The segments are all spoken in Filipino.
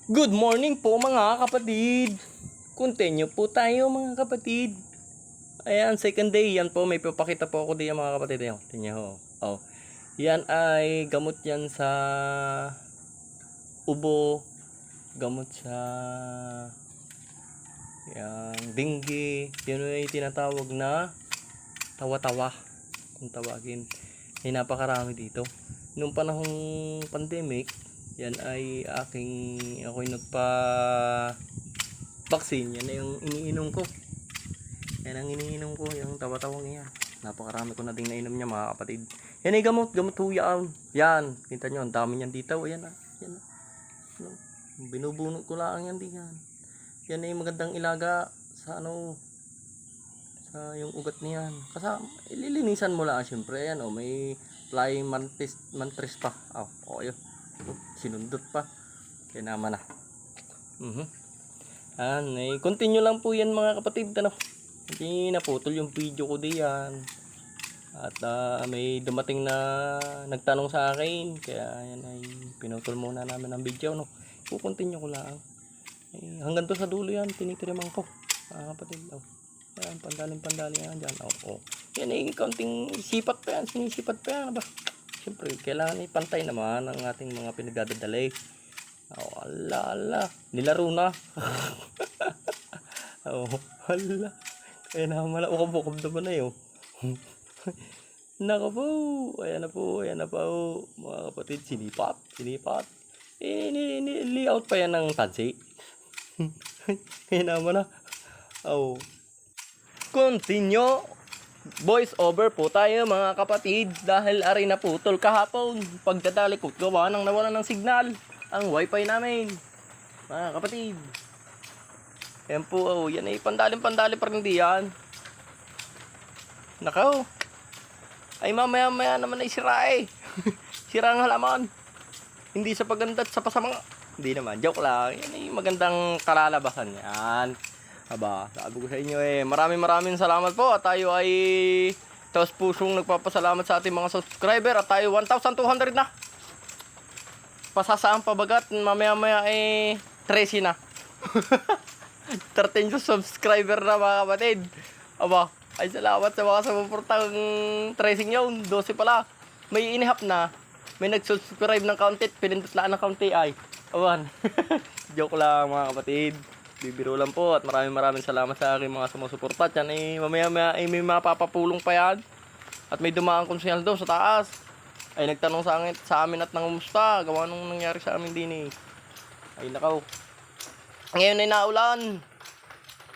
Good morning po mga kapatid. Continue po tayo mga kapatid. Ayan, second day. Yan po, may papakita po ako diyan mga kapatid. Ayan, tingnan ho. Oh. Yan ay gamot yan sa ubo. Gamot sa yan, dengue. Yan ay tinatawag na tawa-tawa. Kung tawagin. Ay napakarami dito. Nung panahong pandemic, yan ay ako'y nagpa-vaccine. Yan ay yung iniinom ko. Yan ang iniinom ko, yung tawa-tawang yan. Napakarami ko na din nainom niya mga kapatid. Yan ay gamot ho yan. Yan, kita nyo, ang dami niyan dito. Yan na, yan na. Binubunot ko lang yan din yan. Yan ay magandang ilaga sa sa yung ugat niyan. Kasi ililinisan mo lang syempre. Yan may flying mantis pa. Yun. Sinundot pa. Kaya naman na. Continue lang po yan mga kapatid. Hindi naputol yung video ko diyan. At may dumating na nagtanong sa akin. Kaya yan ay pinutol muna namin ang video. Continue ko lang. Hanggang to sa dulo yan. Tinitiriman ko. Mga kapatid. Yan, pandaling yan dyan. Yan ay kaunting sipat pa yan. Sinisipat pa yan. Siyempre, kailangan ipantay naman ang ating mga pinagdadalay. Ala. Nilaro na. Ala. Kaya naman na. Ukab-ukab naman na yun. Naka po. Ayan na po. Mga kapatid, sinipat. Layout pa yan ng tansi. Kaya naman na. Continue. Voice over po tayo mga kapatid dahil ari na putol kahapon pagdadali ko gawa nang nawala ng signal ang wifi namin mga kapatid. Yan po, yan ay pandali pa rin diyan. Nakaw ay mamaya naman ay sira sira ang halaman, hindi sa paganda at sa pasama, hindi naman, joke lang. Yan ay magandang kalalabasan yan. Sabi ko sa inyo maraming salamat po at tayo ay taos pusong nagpapasalamat sa ating mga subscriber at tayo 1,200 na. Pasasaan pabagat mamaya 13 na. 13 subscriber na mga kapatid. Ay salamat sa mga sumuportang tracing yun. 12 pala. May inihap na. May nag-subscribe ng kaunti. Pinindot lang ng kaunti ay. Joke lang mga kapatid. Bibiro lang po at maraming salamat sa aking mga sumusuporta. Yan mamaya may mapapapulong pa yan. At may dumaan konsyal doon sa taas. Ay nagtanong sa amin at nangumusta. Gawa nung nangyari sa amin din Ay nakaw. Ngayon ay naulan.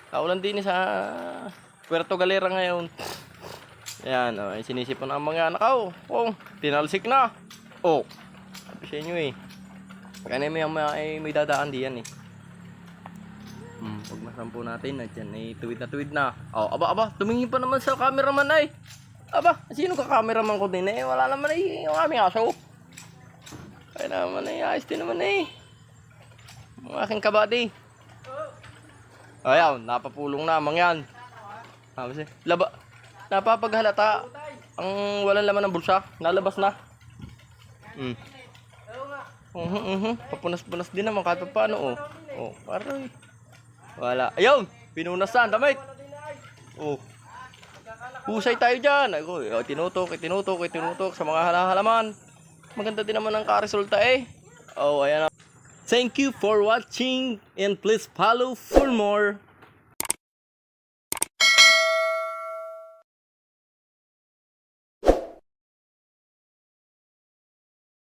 Naulan din sa Puerto Galera ngayon. Ayan ay sinisipon ang mga nakaw. Tinalsik na. Sabi sa inyo Kaya may dadaan diyan pag masampo natin dyan tuwid na. Tumingin pa naman sa cameraman sino ka cameraman ko din wala naman yung aming aso. Kaya naman ayos din naman ang aking kabady. Ayan, napapulong na yan. Napapaghalata ang walang laman ng bulsa, nalabas na. Papunas-punas din naman kahit paano parang wala. Ayun, pinunas na ang damit. Husay tayo dyan. Tinutok sa mga halaman. Maganda din naman ang karesulta ayan. Thank you for watching and please follow for more.